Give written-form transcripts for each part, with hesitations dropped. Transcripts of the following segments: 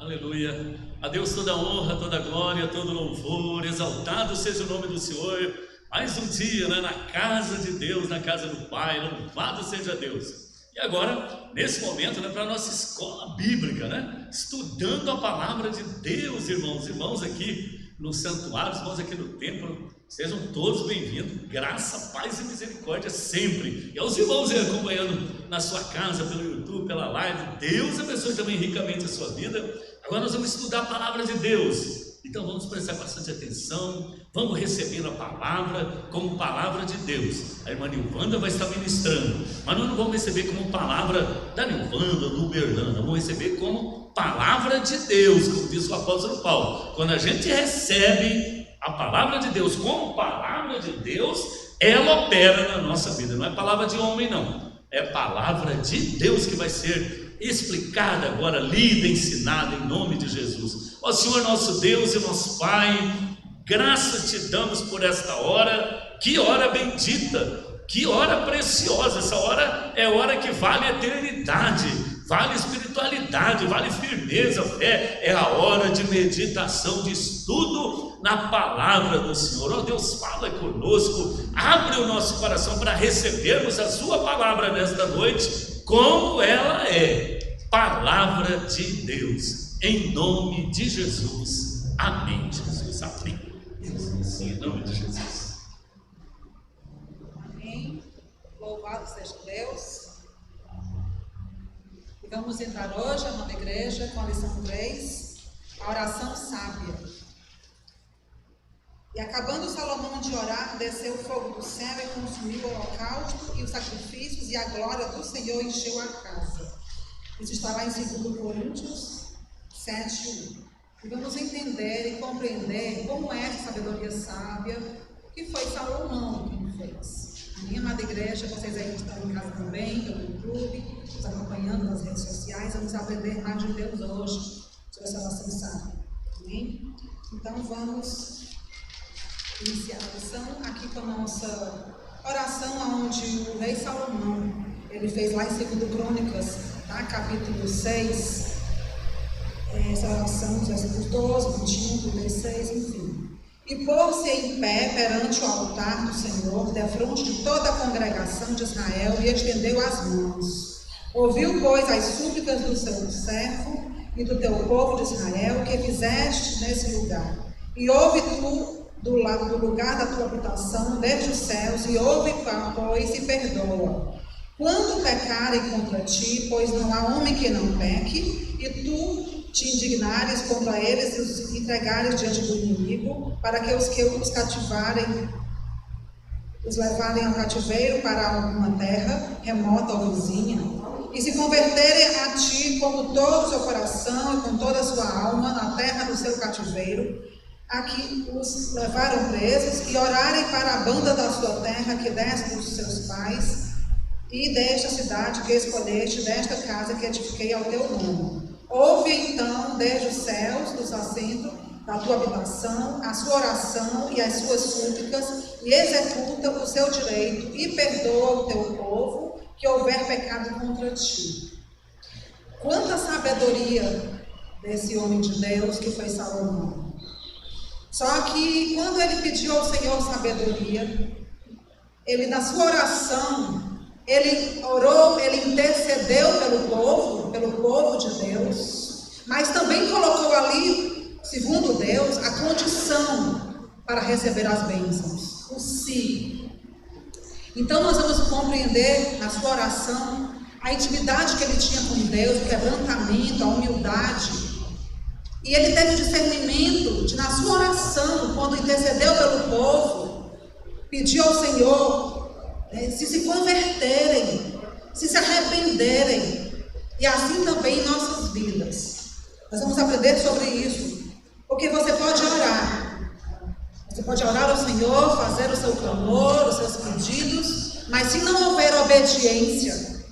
Aleluia. A Deus toda a honra, toda a glória, todo louvor. Exaltado seja o nome do Senhor. Mais um dia, na casa de Deus, na casa do Pai. Louvado seja Deus. E agora, nesse momento, para a nossa escola bíblica, estudando a palavra de Deus, irmãos. Irmãos aqui no santuário, irmãos aqui no templo, sejam todos bem-vindos. Graça, paz e misericórdia sempre. E aos irmãos aí acompanhando na sua casa, pelo YouTube, pela live, Deus abençoe também ricamente a sua vida. Agora nós vamos estudar a palavra de Deus. Então vamos prestar bastante atenção, vamos receber a palavra como palavra de Deus. A irmã Nilvanda vai estar ministrando, mas nós não vamos receber como palavra da Nilvanda, do Uberlândia, vamos receber como palavra de Deus, como diz o apóstolo Paulo. Quando a gente recebe a palavra de Deus como palavra de Deus, ela opera na nossa vida. Não é palavra de homem, não, é palavra de Deus que vai ser explicada agora, lida, ensinada em nome de Jesus. Ó Senhor nosso Deus e nosso Pai, graças te damos por esta hora. Que hora bendita, que hora preciosa. Essa hora é hora que vale eternidade, vale espiritualidade, vale firmeza, fé. É a hora de meditação, de estudo na palavra do Senhor. Ó Deus, fala conosco, abre o nosso coração para recebermos a sua palavra nesta noite, como ela é, palavra de Deus, em nome de Jesus. Amém, Jesus, amém. Em nome de Jesus. Amém. Louvado seja Deus. E vamos entrar hoje, amada igreja, com a lição 3, a oração sábia. E acabando Salomão de orar, desceu o fogo do céu e consumiu o holocausto e os sacrifícios, e a glória do Senhor encheu a casa. Isso está lá em 2 Coríntios 7:1. E vamos entender e compreender como é essa sabedoria sábia que foi Salomão que fez. A minha amada igreja, vocês aí que estão em casa também, pelo YouTube, nos acompanhando nas redes sociais, vamos aprender mais de Deus hoje sobre essa oração sábia. Amém? Então vamos iniciar a lição aqui com a nossa oração, onde o rei Salomão, ele fez lá em 2 Crônicas, capítulo 6, essa oração, os versículos 12, 21, 36, enfim. E pôs-se em pé perante o altar do Senhor, defronte de toda a congregação de Israel, e estendeu as mãos. Ouviu, pois, as súplicas do seu servo e do teu povo de Israel, que fizeste nesse lugar. E ouve tu do lugar da tua habitação, desde os céus, e ouve, pois, e perdoa. Quando pecarem contra ti, pois não há homem que não peque, e tu te indignares contra eles e os entregares diante do inimigo, para que os cativarem, os levarem ao cativeiro para alguma terra remota ou vizinha, e se converterem a ti com todo o seu coração e com toda a sua alma na terra do seu cativeiro, a que os levaram presos, e orarem para a banda da sua terra que deste dos seus pais, e desta cidade que escolheste, desta casa que edifiquei ao teu nome. Ouve então desde os céus, dos assentos da tua habitação, a sua oração e as suas súplicas, e executa o seu direito, e perdoa o teu povo que houver pecado contra ti. Quanta sabedoria desse homem de Deus que foi Salomão. Só que quando ele pediu ao Senhor sabedoria, ele, na sua oração, ele orou, ele intercedeu pelo povo de Deus, mas também colocou ali, segundo Deus, a condição para receber as bênçãos, o si. Então nós vamos compreender na sua oração a intimidade que ele tinha com Deus, o quebrantamento, a humildade. E ele teve discernimento de, na sua oração, quando intercedeu pelo povo, pediu ao Senhor se converterem, se arrependerem, e assim também em nossas vidas. Nós vamos aprender sobre isso, porque você pode orar ao Senhor, fazer o seu clamor, os seus pedidos, mas se não houver obediência,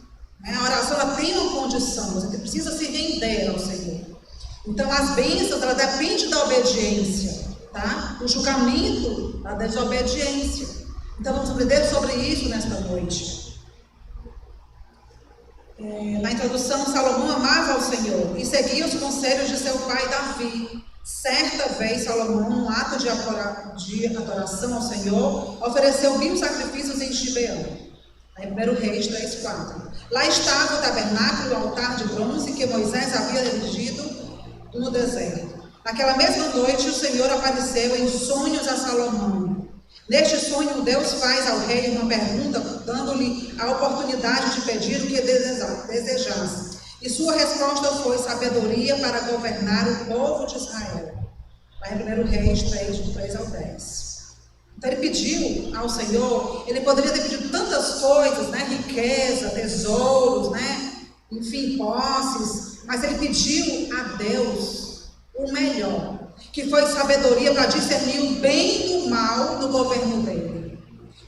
a oração ela tem uma condição, você precisa se render ao Senhor. Então as bênçãos, ela depende da obediência, o julgamento da desobediência. Então vamos aprender sobre isso nesta noite. Na introdução, Salomão amava ao Senhor e seguia os conselhos de seu pai Davi. Certa vez, Salomão, num ato de adoração ao Senhor, ofereceu 1000 sacrifícios em Gibeão. Aí, 1 Reis 3:4. Lá estava o tabernáculo e o altar de bronze que Moisés havia erigido no deserto. Naquela mesma noite, o Senhor apareceu em sonhos a Salomão. Neste sonho, Deus faz ao rei uma pergunta, dando-lhe a oportunidade de pedir o que desejasse. E sua resposta foi sabedoria para governar o povo de Israel. Lá em 1 Reis 3:10. Então ele pediu ao Senhor, ele poderia ter pedido tantas coisas, né? Riqueza, tesouros, né? Enfim, posses. Mas ele pediu a Deus o melhor, que foi sabedoria para discernir o bem do mal no governo dele.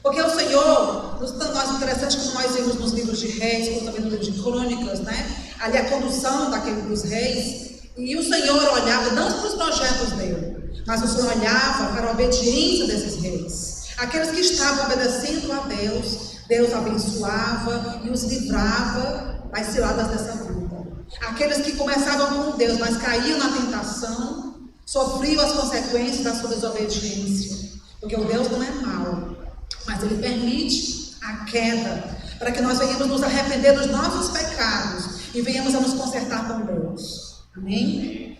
Porque o Senhor, nós interessante como nós vimos nos livros de Reis, como também no livro de Crônicas, né? Ali a condução dos reis, e o Senhor olhava não para os projetos dele, mas o Senhor olhava para a obediência desses reis. Aqueles que estavam obedecendo a Deus, Deus abençoava e os livrava das ciladas dessa vida. Aqueles que começavam com Deus, mas caíam na tentação, sofriam as consequências da sua desobediência. Porque o Deus não é mau, mas Ele permite a queda, para que nós venhamos nos arrepender dos nossos pecados e venhamos a nos consertar com Deus. Amém?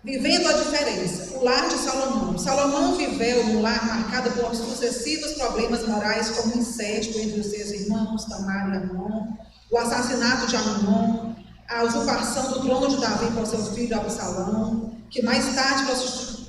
Vivendo a diferença, o lar de Salomão. Salomão viveu num lar marcado por sucessivos problemas morais, como incesto entre os seus irmãos, Tamar e Amnon, o assassinato de Amnon, a usurpação do trono de Davi por seu filho Absalão, que mais tarde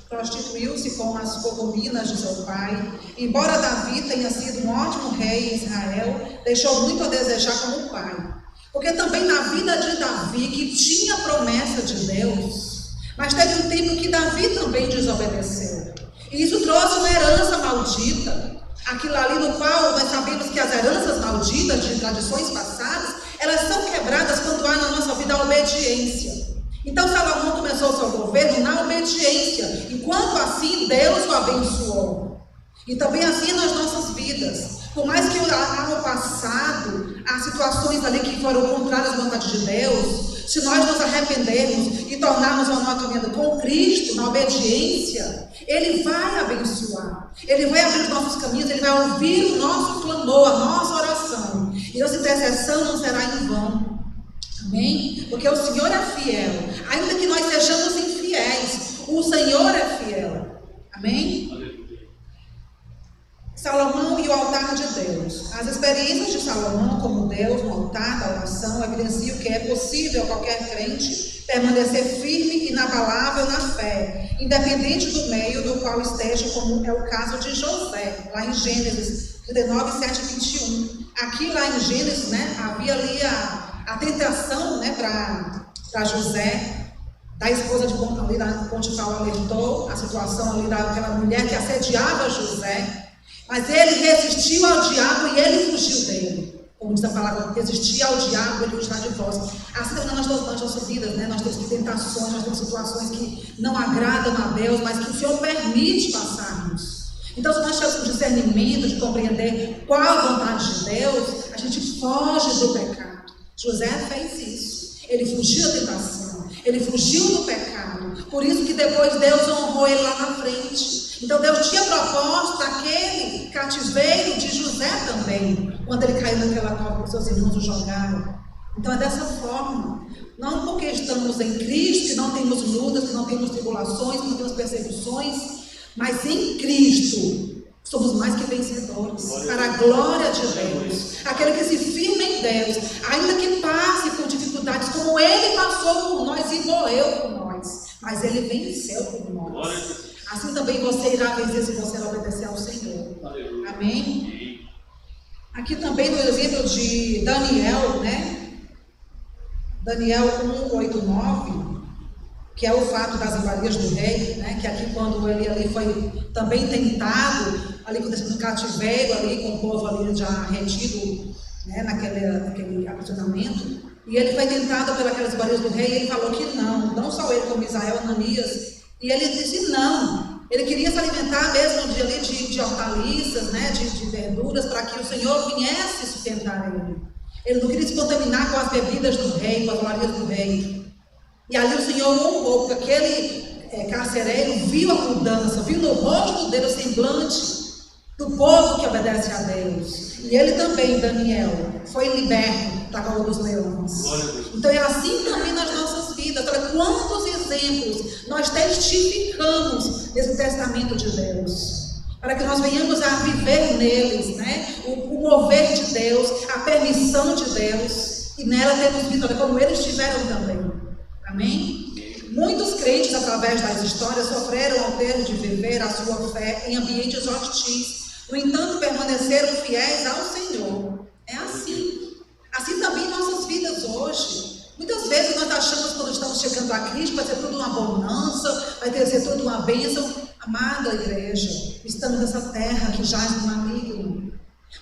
prostituiu-se com as concubinas de seu pai. Embora Davi tenha sido um ótimo rei em Israel, deixou muito a desejar como pai. Porque também na vida de Davi, que tinha promessa de Deus, mas teve um tempo que Davi também desobedeceu. E isso trouxe uma herança maldita. Aquilo ali no qual nós sabemos que as heranças malditas de tradições passadas, elas são quebradas quando há na nossa vida a obediência. Então Salomão começou o seu governo na obediência. Enquanto assim, Deus o abençoou. E também assim nas nossas vidas. Por mais que no passado, há situações ali que foram contrárias à vontade de Deus, se nós nos arrependermos e tornarmos uma nova caminhada com Cristo, na obediência, Ele vai abençoar. Ele vai abrir os nossos caminhos, Ele vai ouvir o nosso clamor, a nossa oração. E nossa intercessão não será em vão. Amém? Porque o Senhor é fiel. Ainda que nós sejamos infiéis, o Senhor é fiel. Amém? Salomão e o altar de Deus. As experiências de Salomão como Deus no altar da oração evidenciam que é possível qualquer crente permanecer firme e inabalável na fé, independente do meio no qual esteja, como é o caso de José, lá em Gênesis 39, 7 e 21. Aqui lá em Gênesis, né, havia ali a tentação, né, para José, da esposa de Potifar alertou a situação ali daquela mulher que assediava José. Mas ele resistiu ao diabo e ele fugiu dele. Como diz a palavra, resistir ao diabo e ele fugirá de vós. Assim também nas nossas vidas, né? Nós temos tentações, nós temos situações que não agradam a Deus, mas que o Senhor permite passarmos. Então, se nós tivermos discernimento de compreender qual a vontade de Deus, a gente foge do pecado. José fez isso. Ele fugiu da tentação, ele fugiu do pecado. Por isso que depois Deus honrou ele lá na frente. Então Deus tinha proposto aquele cativeiro de José também, quando ele caiu naquela cova que seus irmãos o jogaram. Então é dessa forma. Não porque estamos em Cristo, que não temos lutas, que não temos tribulações, que não temos perseguições, mas em Cristo somos mais que vencedores, para a glória de Deus. Aquele que se firma em Deus, ainda que passe por dificuldades, como Ele passou por nós e morreu por nós, mas Ele venceu por nós. Assim também você irá vencer se você obedecer ao Senhor. Amém? Aqui também no exemplo de Daniel, né? Daniel 1:8-9, que é o fato das iguarias do rei, né? Que aqui quando ele ali foi também tentado, ali no cativeiro, ali com o povo ali já retido, né? naquele aprisionamento, e ele foi tentado pelas iguarias do rei, e ele falou que não só ele como Israel, Ananias. E ele disse não, ele queria se alimentar mesmo de hortaliças, né, de verduras, para que o Senhor viesse sustentar ele. Ele não queria se contaminar com as bebidas do rei, com as glórias do rei. E ali o Senhor honrou, porque aquele carcereiro viu a mudança, viu no rosto dele o semblante do povo que obedece a Deus. E ele também, Daniel, foi liberto da cova dos leões. Então é assim também nas nossas vidas. Olha quantos exemplos nós testificamos nesse testamento de Deus, para que nós venhamos a viver neles, né? O mover de Deus, a permissão de Deus, e nela temos visto, olha, como eles tiveram também. Amém? Muitos crentes, através das histórias, sofreram ao ter de viver a sua fé em ambientes hostis. No entanto, permaneceram fiéis ao Senhor. É assim. Assim também em nossas vidas hoje. Muitas vezes nós achamos, quando estamos chegando a Cristo, vai ser tudo uma bonança, vai ser tudo uma bênção. Amada igreja, estamos nessa terra que jaz no maligno.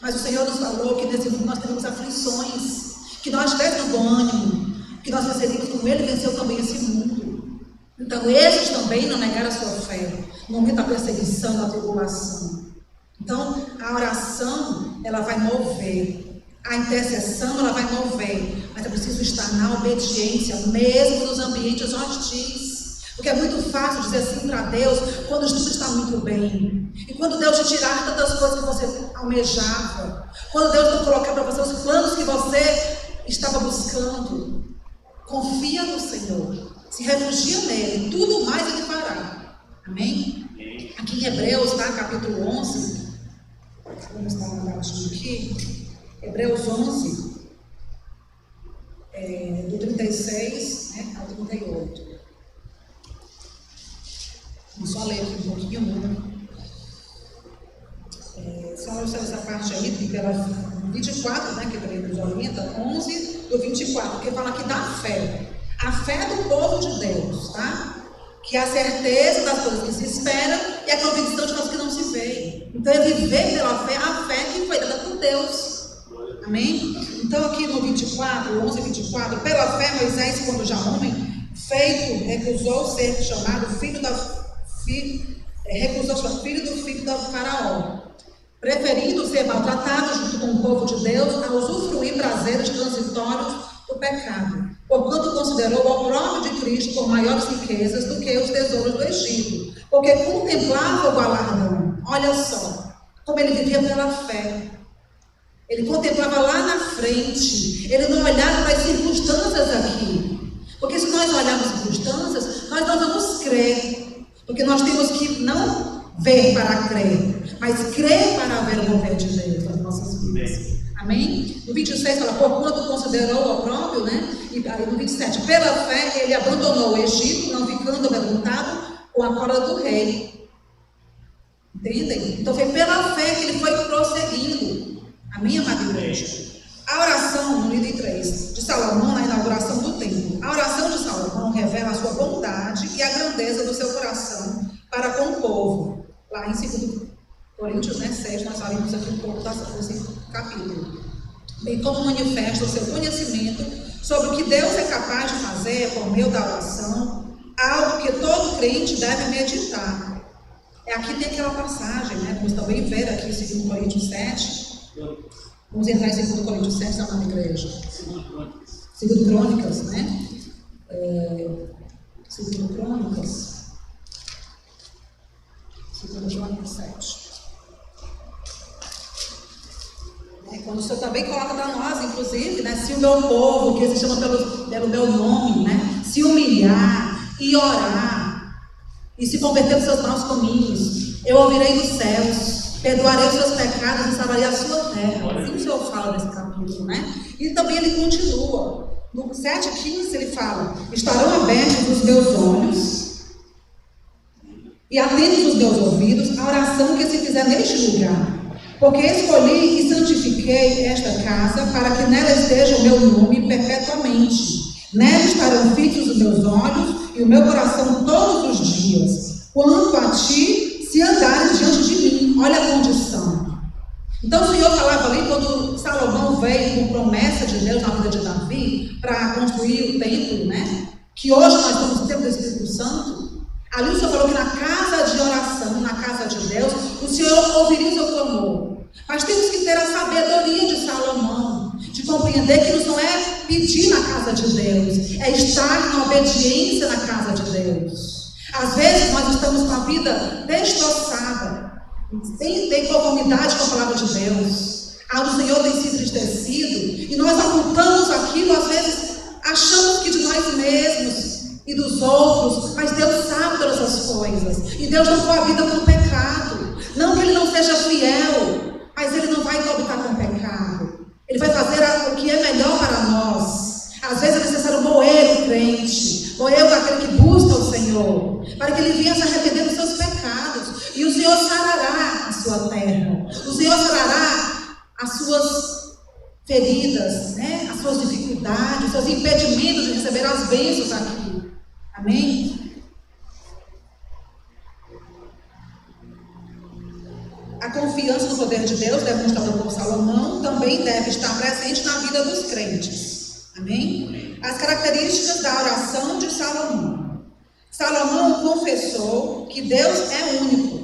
Mas o Senhor nos falou que nesse mundo nós teremos aflições, que nós tivéssemos bom ânimo, que nós venceríamos como Ele venceu também esse mundo. Então, esses também não negaram a sua fé no momento da perseguição, da tribulação. Então, a oração, ela vai mover. A intercessão, ela vai mover. Mas é preciso estar na obediência, mesmo nos ambientes hostis. Porque é muito fácil dizer sim para Deus quando tudo está muito bem. E quando Deus te tirar tantas coisas que você almejava. Quando Deus não colocar para você os planos que você estava buscando. Confia no Senhor. Se refugia nele. Tudo mais Ele fará. Amém? Aqui em Hebreus, tá? Capítulo 11. Vamos dar uma olhadinha aqui. Hebreus 11. Do 36, né, ao 38. Vamos só ler aqui um pouquinho, né? Só essa parte aí, pela 24, né, que também nos orienta, 11 do 24, que fala aqui da fé. A fé do povo de Deus, tá? Que é a certeza das coisas que se esperam e a convicção de coisas que não se veem. Então é viver pela fé, a fé que foi dada por Deus. Amém? Então aqui no 24, 11 e 24, pela fé Moisés, quando já homem, feito, recusou ser chamado filho do filho do faraó, preferindo ser maltratado junto com o povo de Deus a usufruir prazeres transitórios do pecado, porquanto considerou o opróbrio de Cristo por maiores riquezas do que os tesouros do Egito, porque contemplava o galardão. Olha só, como ele vivia pela fé. Ele contemplava lá na frente, ele não olhava para as circunstâncias aqui, porque se nós olharmos as circunstâncias, nós não vamos crer, porque nós temos que não ver para crer, mas crer para ver o mover de Deus nas nossas vidas. Amém? No 26 fala, porquanto considerou o opróbrio, né? E aí no 27, pela fé ele abandonou o Egito, não ficando amedrontado com a corda do rei. Entendem? Então foi pela fé que ele foi prosseguindo. A minha amada igreja. A oração, no item 3, de Salomão, na inauguração do templo. A oração de Salomão revela a sua bondade e a grandeza do seu coração para com o povo. Lá em 2 Coríntios, né, 6, nós falamos aqui um pouco desse capítulo. Bem como manifesta o seu conhecimento sobre o que Deus é capaz de fazer por meio da oração, algo que todo crente deve meditar. Aqui tem aquela passagem, né, vamos também ver aqui em 2 Coríntios 7. Vamos entrar em 2 Coríntios 7, na nova igreja. 2 Crônicas, né? 2 Crônicas. 2 Crônicas 7. Quando o Senhor também coloca para nós, inclusive, né? Se o meu povo, que se chama pelo meu nome, né? Se humilhar e orar, e se converter dos seus maus caminhos, eu ouvirei dos céus, perdoarei os seus pecados e salvarei a sua terra. Assim o Senhor fala nesse capítulo, né? E também ele continua. No 7,15 ele fala, estarão abertos os meus olhos e atentos os meus ouvidos à oração que se fizer neste lugar. Porque escolhi e santifiquei esta casa para que nela esteja o meu nome perpetuamente. Nela estarão fixos os meus olhos e o meu coração todos os dias. Quanto a ti, se andares diante de mim. Olha a condição. Então o Senhor falava ali quando Salomão veio com promessa de Deus na vida de Davi para construir o templo, né? Que hoje nós estamos no templo do Espírito Santo. Ali o Senhor falou que na casa de oração, na casa de Deus, o Senhor ouviria o seu clamor. Mas temos que ter a sabedoria de Salomão, de compreender que isso não é pedir na casa de Deus, é estar na obediência na casa de Deus. Às vezes nós estamos com a vida destroçada, sem conformidade com a palavra de Deus. O Senhor tem se entristecido e nós ocultamos aquilo, às vezes achamos que de nós mesmos e dos outros, mas Deus sabe todas as coisas, e Deus não coabita com o pecado. Não que Ele não seja fiel, mas Ele não vai coabitar com o pecado. Ele vai fazer o que é melhor para nós. Às vezes é necessário moer o crente, moer aquele que busca o Senhor, para que ele venha se arrepender dos seus pecados, e o Senhor sarará a sua terra, o Senhor sarará as suas feridas, né? As suas dificuldades, os seus impedimentos de receber as bênçãos aqui. Amém? A confiança no poder de Deus, demonstrada por Salomão, também deve estar presente na vida dos crentes. Amém? As características da oração de Salomão. Salomão confessou que Deus é único.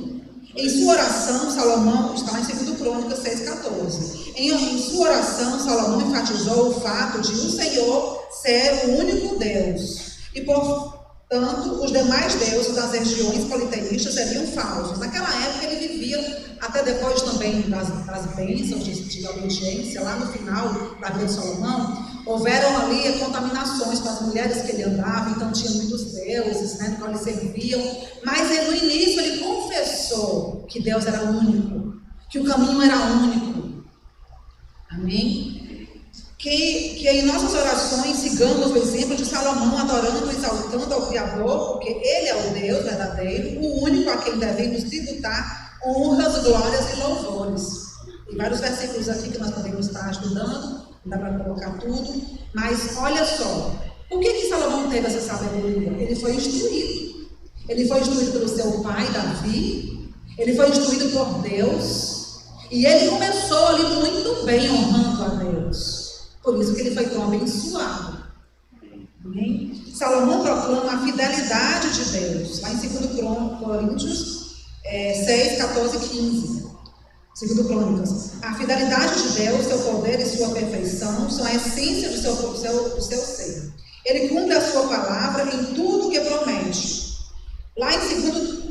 Em sua oração, Salomão, está em 2 Crônicas 6,14. Em sua oração, Salomão enfatizou o fato de o Senhor ser o único Deus. E, portanto, os demais deuses das regiões politeístas seriam falsos. Naquela época, ele vivia, até depois também das bênçãos de obediência, lá no final da vida de Salomão, houveram ali contaminações com as mulheres que ele andava, então tinha muitos deuses, né, no qual eles serviam. Mas no início ele confessou que Deus era único, que o caminho era único. Amém? Que em nossas orações sigamos o exemplo de Salomão, adorando e exaltando ao Criador, porque Ele é o Deus verdadeiro, o único a quem devemos tributar honras, glórias e louvores. Tem vários versículos aqui que nós podemos estar estudando, não dá para colocar tudo, mas olha só, por que Salomão teve essa sabedoria? Ele foi instruído. Ele foi instruído pelo seu pai, Davi, ele foi instruído por Deus, e ele começou ali muito bem honrando a Deus. Por isso que ele foi tão abençoado. Amém? Salomão proclama a fidelidade de Deus, lá em 2 Coríntios 6, 14 e 15. 2 Crônicas. A fidelidade de Deus, seu poder e sua perfeição são a essência do seu ser. Ele cumpre a sua palavra em tudo o que promete. Lá em 2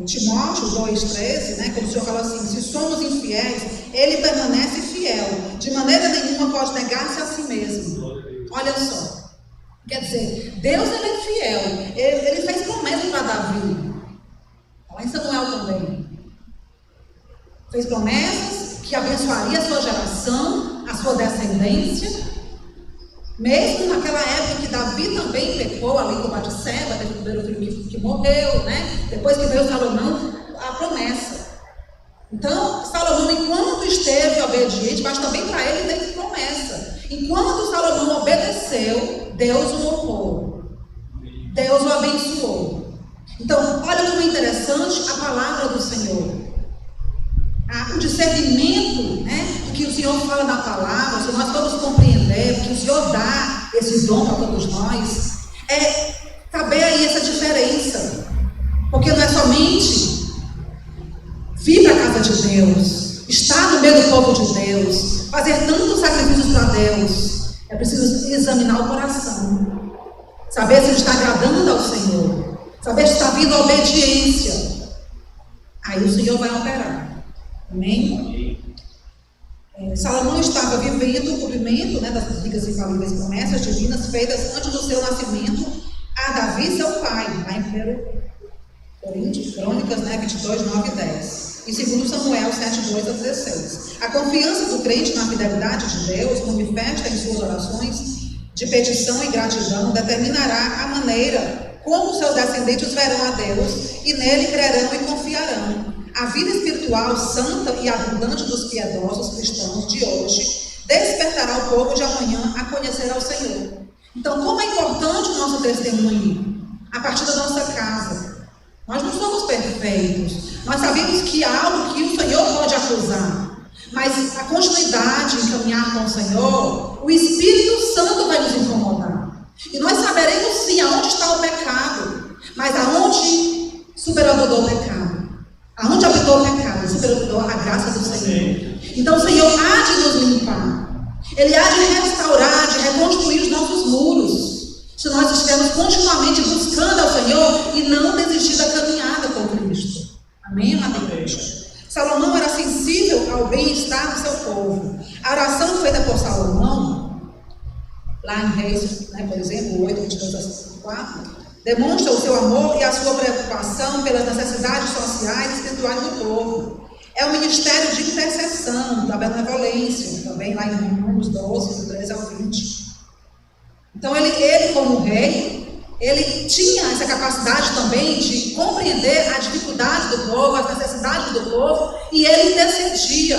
Timóteo 2,13, né, quando o Senhor fala assim, se somos infiéis, Ele permanece fiel, de maneira nenhuma pode negar-se a si mesmo. Olha só, quer dizer, Deus ele é fiel, ele fez promessa para Davi, lá em Samuel também, fez promessas que abençoaria a sua geração, a sua descendência. Mesmo naquela época que Davi também pecou ali com Batseba, teve o primeiro filho que morreu, né? Depois que veio Salomão, a promessa. Então, Salomão, enquanto esteve obediente, mas também para ele teve promessa. Enquanto Salomão obedeceu, Deus o honrou. Deus o abençoou. Então, olha como é interessante a palavra do Senhor. O discernimento, né, que o Senhor fala na palavra, se nós todos compreender, que o Senhor dá esse dom para todos nós, é saber aí essa diferença, porque não é somente vir para a casa de Deus, estar no meio do povo de Deus, fazer tantos sacrifícios para Deus, é preciso examinar o coração, saber se ele está agradando ao Senhor, saber se está vindo a obediência, aí o Senhor vai operar. Amém? Salomão estava vivendo o cumprimento, né, das dicas infalíveis e promessas divinas feitas antes do seu nascimento a Davi, seu pai, lá em 1 Crônicas, né, 22, 9 e 10. E 2 Samuel 7, 2 a 16. A confiança do crente na fidelidade de Deus, manifesta em suas orações de petição e gratidão, determinará a maneira como seus descendentes verão a Deus e nele crerão e confiarão. A vida espiritual santa e abundante dos piedosos cristãos de hoje despertará o povo de amanhã a conhecer ao Senhor. Então, como é importante o nosso testemunho a partir da nossa casa. Nós não somos perfeitos. Nós sabemos que há algo que o Senhor pode acusar. Mas a continuidade em caminhar com o Senhor, o Espírito Santo vai nos incomodar. E nós saberemos sim aonde está o pecado, mas aonde superou o pecado. Aonde habitou o pecado, superou a graça do Senhor. Então o Senhor há de nos limpar. Ele há de restaurar, de reconstruir os nossos muros, se nós estivermos continuamente buscando ao Senhor e não desistir da caminhada com Cristo. Amém, amada igreja? Salomão era sensível ao bem-estar do seu povo. A oração feita por Salomão, lá em Reis, por exemplo, 8, 22 a 54, demonstra o seu amor e a sua preocupação pelas necessidades sociais e espirituais do povo. É o ministério de intercessão, da benevolência, também lá em Números 12, do 13 ao 20. Então ele como rei, ele tinha essa capacidade também de compreender a dificuldade do povo, as necessidades do povo, e ele intercedia.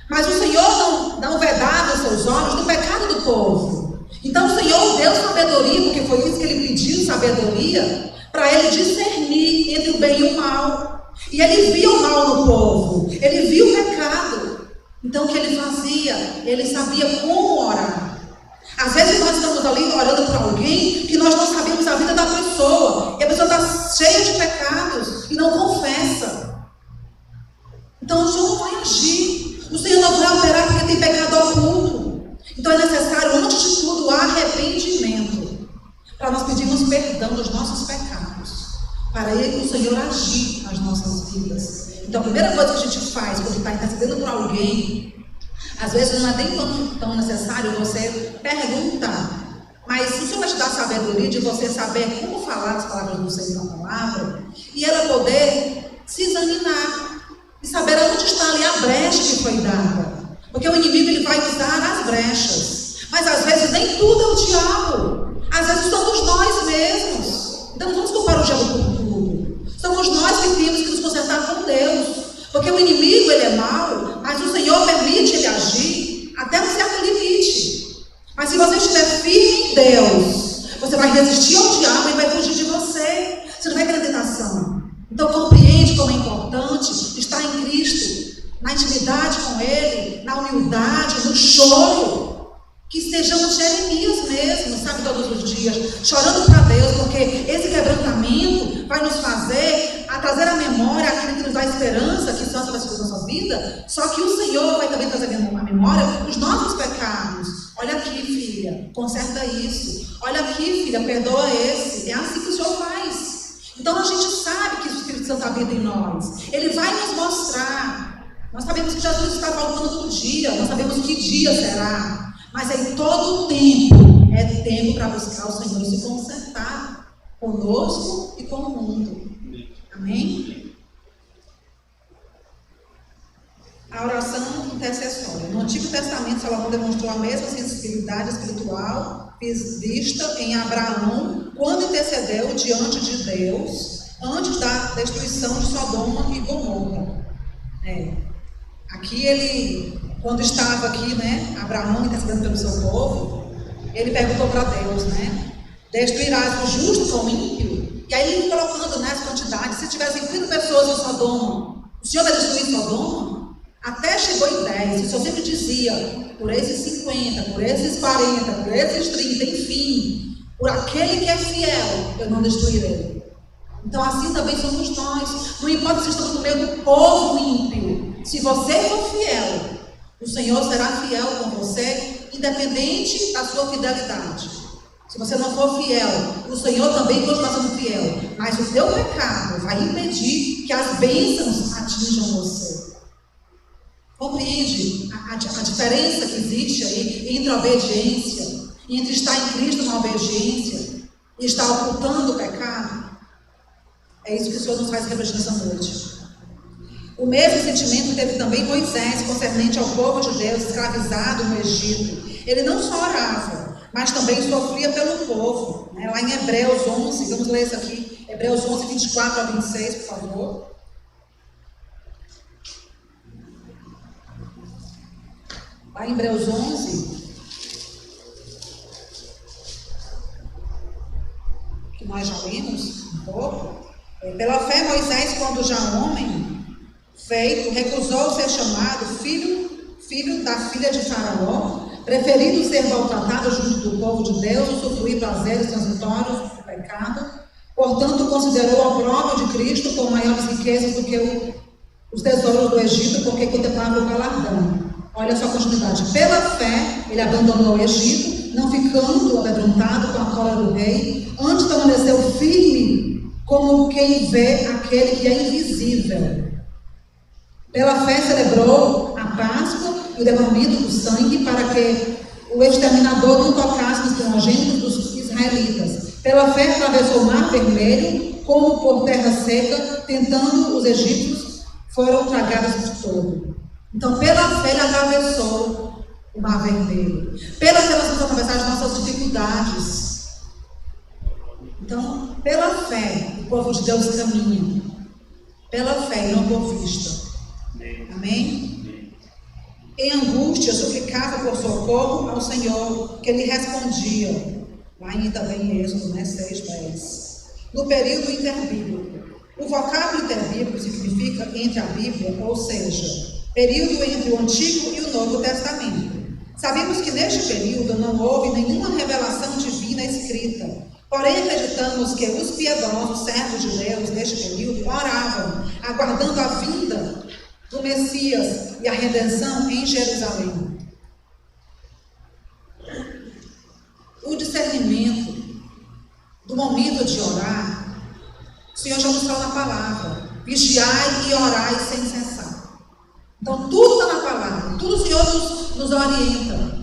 Mas o Senhor não vedava os seus olhos do pecado do povo. Então o Senhor deu sabedoria, porque foi isso que ele pediu, sabedoria, para ele discernir entre o bem e o mal. E ele via o mal no povo, ele via o pecado. Então o que ele fazia? Ele sabia como orar. Às vezes nós estamos ali orando por alguém que nós não sabemos a vida da pessoa, e a pessoa está cheia de pecados e não confessa. Então o Senhor não vai agir, o Senhor não vai operar porque tem pecado oculto. Então é necessário, antes de tudo, arrependimento, para nós pedirmos perdão dos nossos pecados, para o Senhor agir nas nossas vidas. Então a primeira coisa que a gente faz quando está intercedendo por alguém, às vezes não é nem tão necessário você perguntar, mas o Senhor vai te dar sabedoria de você saber como falar as palavras do Senhor na palavra, e ela poder se examinar e saber onde está ali a brecha que foi dada. Porque o inimigo ele vai usar as brechas, mas às vezes nem tudo é o diabo, às vezes somos nós mesmos. Então não vamos culpar o diabo por tudo, somos nós que temos que nos consertar com Deus. Porque o inimigo ele é mau, mas o Senhor permite ele agir até um certo limite. Mas se você estiver firme em Deus, você vai resistir ao diabo e vai fugir de você. Você não vai ter tentação. Então compreende como é importante estar em Cristo, na intimidade com Ele, na humildade, no choro. Que sejamos Jeremias mesmo, sabe, todos os dias, chorando para Deus, porque esse quebrantamento vai nos fazer a trazer à memória aquilo que nos dá esperança, que são as coisas da nossa vida, só que o Senhor vai também trazer à memória os nossos pecados. Olha aqui, filha, conserta isso. Olha aqui, filha, perdoa esse. É assim que o Senhor faz. Então a gente sabe que o Espírito Santo habita em nós. Ele vai nos mostrar. Nós sabemos que Jesus está voltando um dia, nós sabemos que dia será. Mas em todo o tempo, é tempo para buscar o Senhor e se consertar conosco e com o mundo. Amém? A oração intercessória. No Antigo Testamento, Salomão demonstrou a mesma sensibilidade espiritual vista em Abraão, quando intercedeu diante de Deus, antes da destruição de Sodoma e Gomorra. Aqui ele, quando estava aqui, Abraão intercedendo pelo seu povo, ele perguntou para Deus, destruirás o justo com o ímpio? E aí ele colocando as quantidades, se tivessem 30 pessoas em Sodoma, o Senhor vai destruir Sodoma? Até chegou em 10, o Senhor sempre dizia, por esses 50, por esses 40, por esses 30, enfim, por aquele que é fiel, eu não destruirei. Então assim também somos nós, não importa se estamos no meio do povo ímpio, se você for fiel, o Senhor será fiel com você, independente da sua fidelidade. Se você não for fiel, o Senhor também continua sendo fiel, mas o teu pecado vai impedir que as bênçãos atinjam você. Compreende a diferença que existe aí entre a obediência, entre estar em Cristo na obediência e estar ocultando o pecado? É isso que o Senhor nos faz refletir nessa noite. O mesmo sentimento teve também Moisés, concernente ao povo de Deus escravizado no Egito. Ele não só orava, mas também sofria pelo povo. Lá em Hebreus 11, vamos ler isso aqui, Hebreus 11, 24 a 26, por favor. Lá em Hebreus 11, que nós já lemos um pouco. Pela fé, Moisés, quando já homem feito, recusou ser chamado filho da filha de Faraó, preferindo ser maltratado junto do povo de Deus, usufruir prazeres transitórios do pecado. Portanto, considerou o próprio de Cristo com maiores riquezas do que os tesouros do Egito, porque contemplava o galardão. Olha só a continuidade. Pela fé, ele abandonou o Egito, não ficando amedrontado com a cólera do rei, antes permaneceu firme, como quem vê aquele que é invisível. Pela fé celebrou a Páscoa e o derramamento do sangue para que o exterminador não tocasse nos primogênitos dos israelitas. Pela fé atravessou o Mar Vermelho, como por terra seca, tentando os egípcios, foram tragados por todo. Então, pela fé ele atravessou o Mar Vermelho. Pela fé nós vamos atravessar as nossas dificuldades. Então, pela fé, o povo de Deus caminha. Pela fé e não por vista. Amém? Em angústia, suplicava por socorro ao Senhor, que lhe respondia. Lá também em Êxodo, 6:10. No período interbíblico. O vocábulo interbíblico significa entre a Bíblia, ou seja, período entre o Antigo e o Novo Testamento. Sabemos que neste período não houve nenhuma revelação divina escrita. Porém, acreditamos que os piedosos servos de Deus neste período oravam, aguardando a vinda do Messias e a redenção em Jerusalém. O discernimento do momento de orar, o Senhor já nos falou na palavra: vigiai e orai sem cessar. Então, tudo está na palavra, tudo o Senhor nos orienta.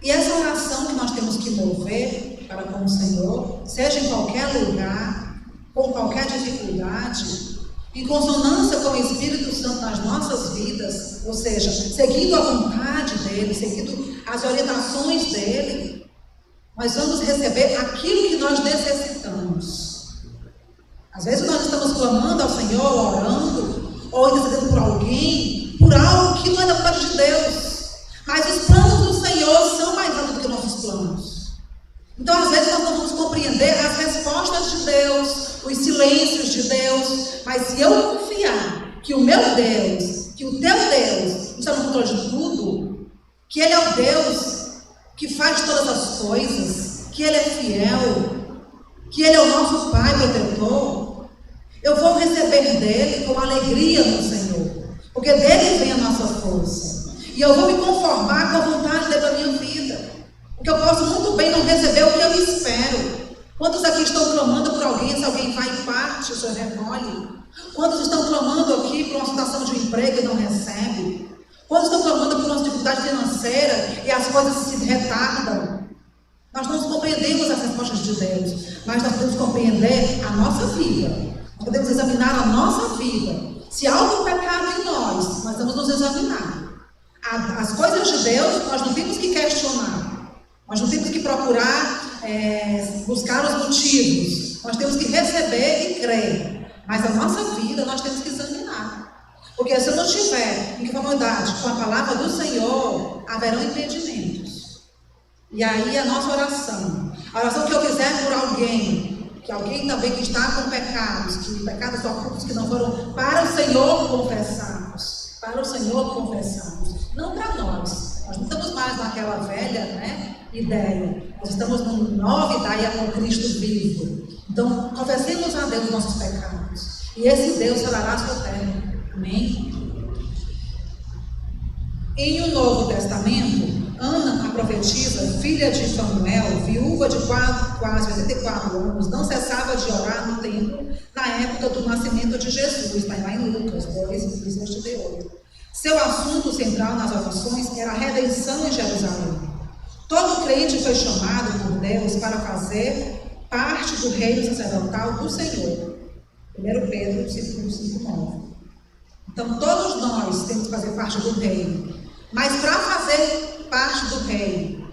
E essa oração que nós temos que mover para com o Senhor, seja em qualquer lugar, com qualquer dificuldade, em consonância com o Espírito Santo nas nossas vidas, ou seja, seguindo a vontade dEle, seguindo as orientações dEle, nós vamos receber aquilo que nós necessitamos. Às vezes nós estamos clamando ao Senhor, orando, ou intercedendo por alguém, por algo que não é da parte de Deus. Mas os planos do Senhor são mais altos do que nossos planos. Então, às vezes, nós não vamos compreender as respostas de Deus, os silêncios de Deus. Mas se eu confiar que o meu Deus, que o teu Deus está no controle de tudo, que Ele é o Deus que faz todas as coisas, que Ele é fiel, que Ele é o nosso Pai protetor, eu vou receber dEle com alegria no Senhor, porque dEle vem a nossa força. E eu vou me conformar com a vontade dEle para a minha vida, porque eu posso muito bem não receber o que eu espero. Quantos aqui estão clamando por alguém, se alguém vai em parte, o Senhor recolhe? Quantos estão clamando aqui por uma situação de emprego e não recebe? Quantos estão clamando por uma dificuldade financeira e as coisas se retardam? Nós não compreendemos as respostas de Deus, mas nós podemos compreender a nossa vida. Nós podemos examinar a nossa vida. Se há algum pecado em nós vamos nos examinar. As coisas de Deus, nós não temos que questionar. Nós não temos que procurar buscar os motivos. Nós temos que receber e crer. Mas a nossa vida, nós temos que examinar. Porque se eu não estiver em conformidade com a palavra do Senhor, haverão impedimentos. E aí a nossa oração, a oração que eu fizer por alguém, que alguém também que está com pecados, que pecados ocultos que não foram para o Senhor confessarmos, para o Senhor confessarmos, não para nós. Nós não estamos mais naquela velha ideia, nós estamos numa nova ideia com Cristo vivo. Então, confessemos a Deus os nossos pecados, e esse Deus sarará a sua terra. Amém? Em o Novo Testamento, Ana, a profetisa, filha de Fanuel, viúva de quase 84 anos, não cessava de orar no templo na época do nascimento de Jesus. Está lá em Lucas 2:28. Seu assunto central nas orações era a redenção em Jerusalém. Todo crente foi chamado por Deus para fazer parte do reino sacerdotal do Senhor. 1 Pedro 5:9. Então, todos nós temos que fazer parte do reino. Mas para fazer parte do reino,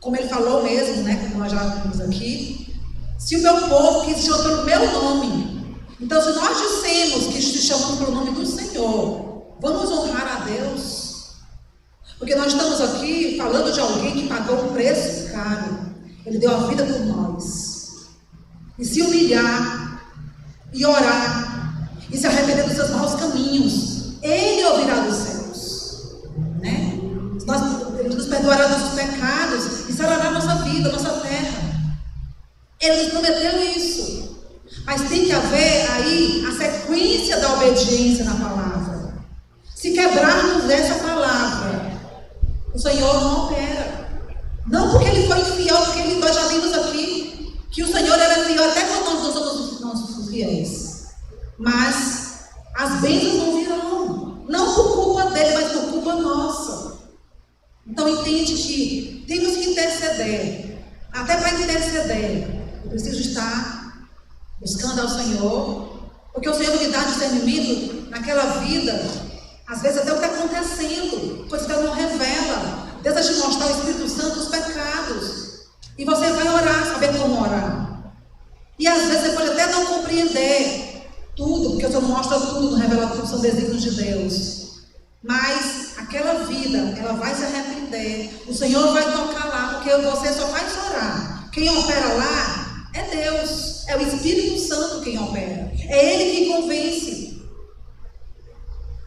como ele falou mesmo, como nós já vimos aqui, se o meu povo que se chama pelo meu nome, então se nós dissemos que se chamamos pelo nome do Senhor, vamos honrar a Deus. Porque nós estamos aqui falando de alguém que pagou um preço caro. Ele deu a vida por nós. E se humilhar, e orar, e se arrepender dos seus maus caminhos, Ele ouvirá dos céus, Ele nos perdoará nossos pecados e sarará nossa vida, nossa terra. Ele nos prometeu isso. Mas tem que haver aí a sequência da obediência na palavra. Se Se quebrarmos essa palavra, o Senhor não opera. Não porque Ele foi infiel, porque nós já vimos aqui que o Senhor era fiel até quando nós somos fiéis. Mas as bênçãos não virão. Não por culpa dele, mas por culpa nossa. Então entende que temos que interceder. Até para interceder, eu preciso estar buscando ao Senhor. Porque o Senhor me dá discernimento naquela vida. Às vezes até o que está acontecendo, coisa que Deus não revela. Deus vai te mostrar o Espírito Santo os pecados. E você vai orar, saber como orar. E às vezes você pode até não compreender tudo, porque o Senhor mostra tudo, não revela tudo, são desígnios de Deus. Mas aquela vida, ela vai se arrepender. O Senhor vai tocar lá, porque você só faz orar. Quem opera lá é Deus. É o Espírito Santo quem opera. É Ele quem convence.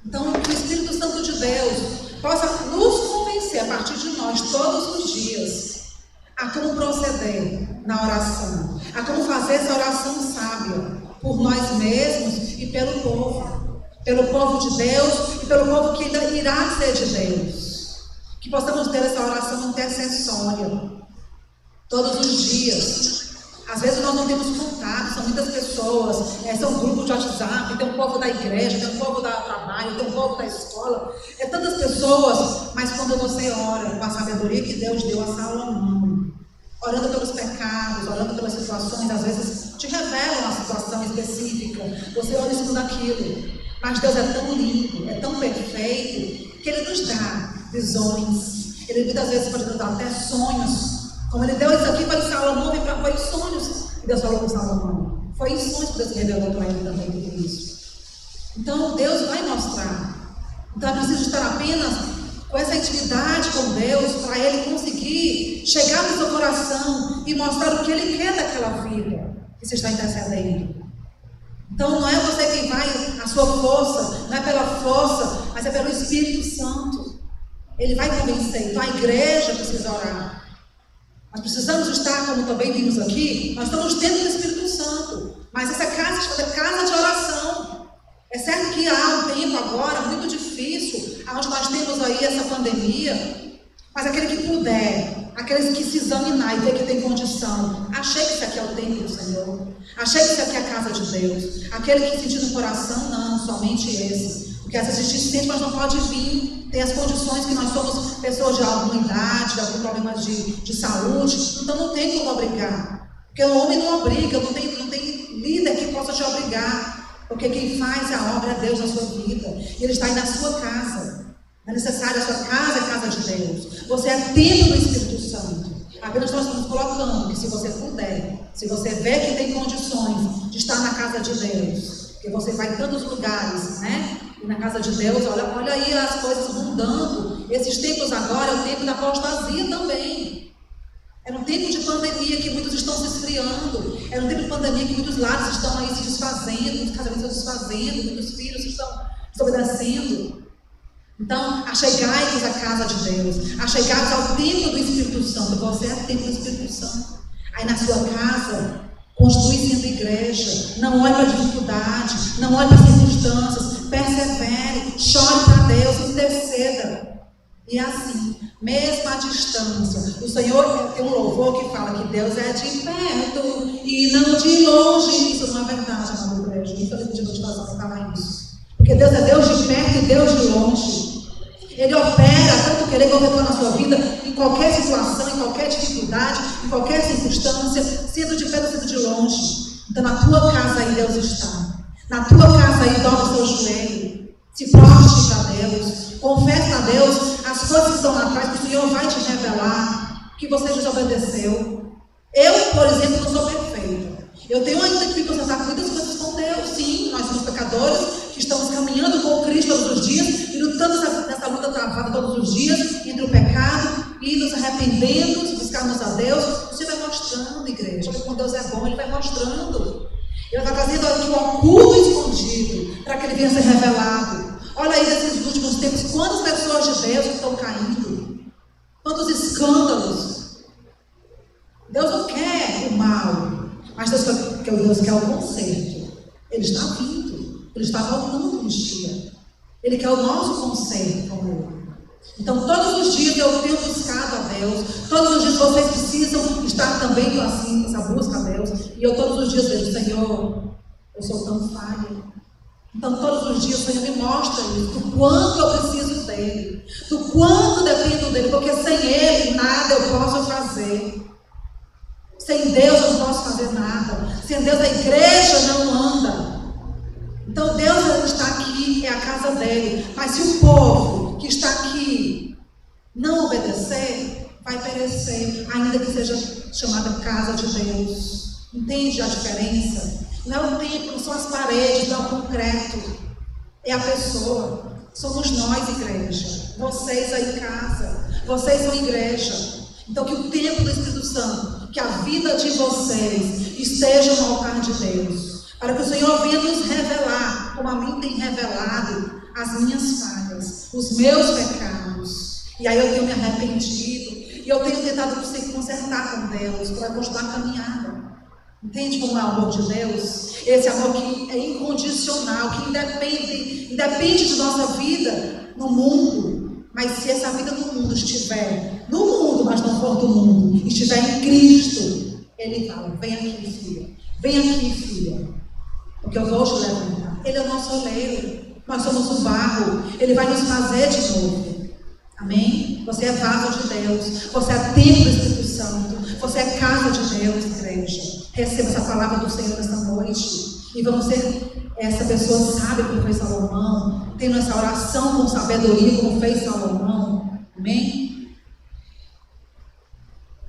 Então, que o Espírito Santo de Deus possa nos convencer a partir de nós, todos os dias, a como proceder na oração, a como fazer essa oração sábia, por nós mesmos e pelo povo de Deus e pelo povo que ainda irá ser de Deus. Que possamos ter essa oração intercessória, todos os dias. Às vezes nós não temos contato, são muitas pessoas, são grupos de WhatsApp, tem um povo da igreja, tem um povo do trabalho, tem um povo da escola, tantas pessoas, mas quando você ora com a sabedoria que Deus deu a Salomão, orando pelos pecados, orando pelas situações, às vezes te revelam uma situação específica, você olha isso tudo aquilo, mas Deus é tão lindo, é tão perfeito, que Ele nos dá visões, Ele muitas vezes pode nos dar até sonhos. Como Ele deu isso aqui para Salomão, foi em sonhos que Deus falou com Salomão. Foi em sonhos que Deus revelou para ele também tudo isso. Então Deus vai mostrar. Então é preciso estar apenas com essa intimidade com Deus para Ele conseguir chegar no seu coração e mostrar o que Ele quer daquela vida que você está intercedendo. Então não é você quem vai, a sua força, não é pela força, mas é pelo Espírito Santo. Ele vai convencer. Então a igreja precisa orar. Nós precisamos estar, como também vimos aqui, nós estamos dentro do Espírito Santo. Mas essa casa é casa de oração. É certo que há um tempo agora muito difícil, onde nós temos aí essa pandemia, mas aquele que puder, aqueles que se examinar e ver que tem condição, achei que isso aqui é o templo do Senhor, achei que isso aqui é a casa de Deus, aquele que sentir no coração, não, somente esse. Porque às vezes a gente sente, mas não pode vir. Tem as condições que nós somos pessoas de alguma idade, de algum problema de saúde, então não tem como obrigar. Porque o homem não obriga, não tem líder que possa te obrigar. Porque quem faz a obra é Deus na sua vida. E Ele está aí na sua casa. É necessário, a sua casa é a casa de Deus. Você é templo do Espírito Santo. Apenas nós estamos colocando que se você puder, se você vê que tem condições de estar na casa de Deus, porque você vai em tantos lugares, né? E na casa de Deus, olha aí as coisas mudando. Esses tempos agora é o tempo da apostasia também. É um tempo de pandemia que muitos estão se esfriando. É um tempo de pandemia que muitos lares estão aí se desfazendo, muitos casamentos se desfazendo, muitos filhos estão desobedecendo. Então, achegai-vos à casa de Deus, achegai-vos ao templo do Espírito Santo. Você é o templo do Espírito Santo. Aí na sua casa, construir sendo igreja. Não olhe para a dificuldade, não olhe para as circunstâncias. Persevere, chore para Deus, interceda. E assim, mesmo à distância, o Senhor tem um louvor que fala que Deus é de perto e não de longe. Isso não é verdade, amada igreja. Infelizmente, eu vou te fazer falar isso. Porque Deus é Deus de perto e Deus de longe. Ele opera tanto querer como na sua vida, em qualquer situação, em qualquer dificuldade, em qualquer circunstância, sendo de perto ou sendo de longe. Então, na tua casa aí Deus está. Na tua casa aí, dobra o seu joelho, se prostre para Deus, confesse a Deus as coisas que estão lá atrás, que o Senhor vai te revelar, que você desobedeceu. Eu, por exemplo, não sou perfeita. Eu tenho ainda que me consertar muitas coisas com Deus. Sim, nós somos pecadores, que estamos caminhando com Cristo todos os dias, e lutando nessa luta travada todos os dias, entre o pecado e nos arrependendo, buscarmos a Deus. Você vai mostrando, igreja, porque quando Deus é bom, Ele vai mostrando. Ele está trazendo aqui o oculto escondido, para que ele venha ser revelado. Olha aí nesses últimos tempos, quantas pessoas de Deus estão caindo, quantos escândalos. Deus não quer o mal, mas Deus quer o conserto. Ele está vindo, Ele está voltando no dia. Ele quer o nosso conserto com Ele. Então, todos os dias eu tenho buscado a Deus. Todos os dias vocês precisam estar também assim, essa busca a Deus. E eu todos os dias vejo, Senhor, eu sou tão falha. Então, todos os dias o Senhor me mostra isso, do quanto eu preciso dEle, do quanto dependo dEle, porque sem Ele nada eu posso fazer. Sem Deus eu não posso fazer nada. Sem Deus a igreja não anda. Então Deus está aqui, é a casa dele. Mas se o povo que está aqui não obedecer, vai perecer, ainda que seja chamada casa de Deus. Entende a diferença? Não é o templo, não são as paredes, não é o concreto. É a pessoa. Somos nós, igreja. Vocês aí em casa. Vocês são igreja. Então que o templo do Espírito Santo, que a vida de vocês esteja no altar de Deus, para que o Senhor venha nos revelar, como a mim tem revelado, as minhas falhas, os meus pecados. E aí eu tenho me arrependido, e eu tenho tentado se consertar com Deus, para continuar a caminhada. Entende como é o amor de Deus? Esse amor que é incondicional, que independe de nossa vida no mundo. Mas se essa vida no mundo estiver no mundo, mas não for do mundo, estiver em Cristo, Ele fala, vem aqui, filha, vem aqui, filha, porque eu vou te levantar. Ele é o nosso oleiro, nós somos o barro, Ele vai nos fazer de novo. Amém? Você é vaso de Deus, você é templo do Espírito Santo, você é casa de Deus, igreja. Receba essa palavra do Senhor nesta noite e vamos ser essa pessoa sábia como fez Salomão, tendo essa oração com sabedoria como fez Salomão. Amém?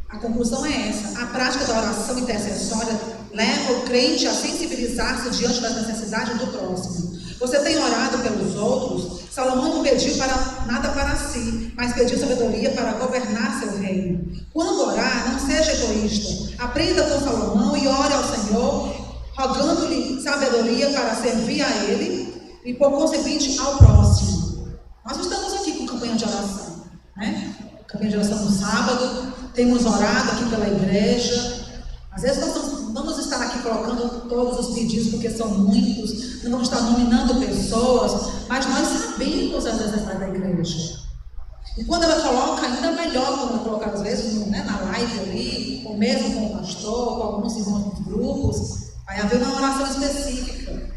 A conclusão é essa. A prática da oração intercessória leva o crente a sensibilizar-se diante das necessidades do próximo. Você tem orado pelos outros? Salomão não pediu nada para si, mas pediu sabedoria para governar seu reino. Quando orar, não seja egoísta. Aprenda com Salomão e ore ao Senhor, rogando-lhe sabedoria para servir a Ele e, por conseguinte, ao próximo. Nós estamos aqui com campanha de oração, né? Campanha de oração no sábado, temos orado aqui pela igreja. Às vezes nós não vamos estar aqui colocando todos os pedidos, porque são muitos, não vamos estar nominando pessoas, mas nós sabemos as necessidades da igreja. E quando ela coloca, ainda melhor quando ela coloca, às vezes, né, na live ali, ou mesmo com o pastor, com alguns irmãos dos grupos, vai haver uma oração específica.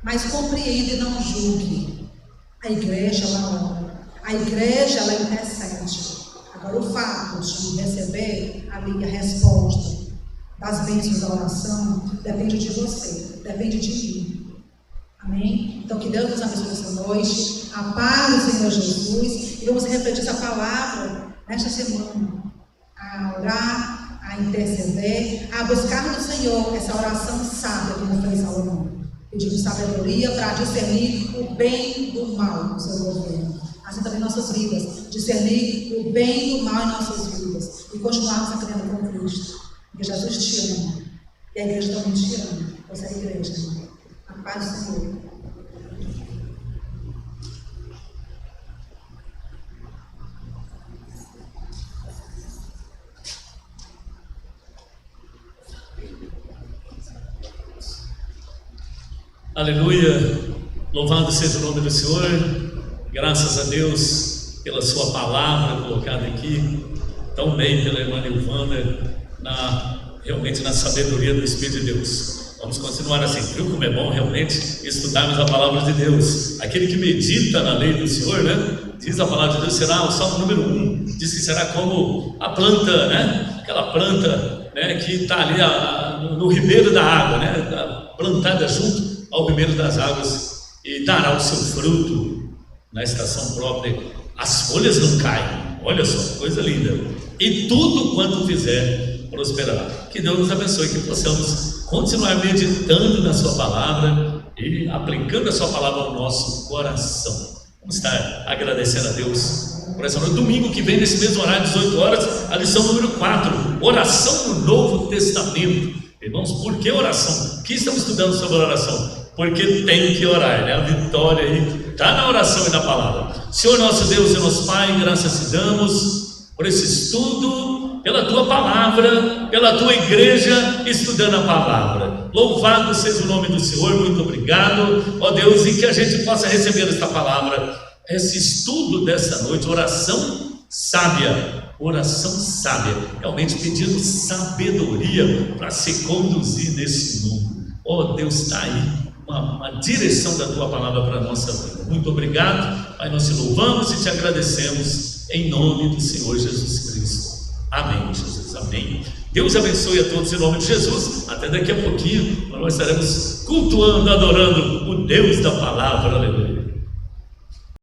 Mas compreenda e não julgue. A igreja, ela ora. A igreja, ela intercede. Agora, o fato de receber ali a resposta das bênçãos da oração depende de você, depende de mim. Amém? Então, que Deus nos abençoe essa noite. A paz do Senhor Jesus. E vamos refletir essa palavra nesta semana. A orar, a interceder, a buscar no Senhor essa oração sábia, como fez Salomão. Pedindo sabedoria para discernir o bem do mal no seu governo. Assim também nossas vidas. Discernir o bem do mal em nossas vidas. E continuarmos caminhando com Cristo. Porque Jesus te ama. E a igreja também te ama. Você é a igreja. A paz do Senhor. Aleluia, louvado seja o nome do Senhor, graças a Deus pela sua palavra colocada aqui, tão bem pela irmã Nilvana, realmente na sabedoria do Espírito de Deus. Vamos continuar assim, viu como é bom realmente estudarmos a palavra de Deus. Aquele que medita na lei do Senhor, né? Diz a palavra de Deus, será o Salmo número 1, diz que será como a planta, né? Aquela planta, né, que está ali no ribeiro da água, né? Plantada junto ao ribeiro das águas, e dará o seu fruto na estação própria, as folhas não caem, olha só, coisa linda, e tudo quanto fizer prosperará. Que Deus nos abençoe, que possamos continuar meditando na sua palavra e aplicando a sua palavra ao nosso coração. Vamos estar agradecendo a Deus por essa noite. Domingo que vem, nesse mesmo horário, 18 horas, a lição número 4, oração no Novo Testamento. Irmãos, por que oração? O que estamos estudando sobre oração? Porque tem que orar, né? A vitória aí está na oração e na palavra. Senhor nosso Deus e nosso Pai, graças te damos por esse estudo, pela tua palavra, pela tua igreja estudando a palavra. Louvado seja o nome do Senhor, muito obrigado, ó Deus, e que a gente possa receber esta palavra, esse estudo dessa noite, oração sábia, realmente pedindo sabedoria para se conduzir nesse mundo. Ó Deus, está aí uma direção da tua palavra para a nossa vida. Muito obrigado, Pai, nós te louvamos e te agradecemos em nome do Senhor Jesus Cristo. Amém, Jesus, amém. Deus abençoe a todos em nome de Jesus. Até daqui a pouquinho nós estaremos cultuando, adorando o Deus da palavra. Aleluia.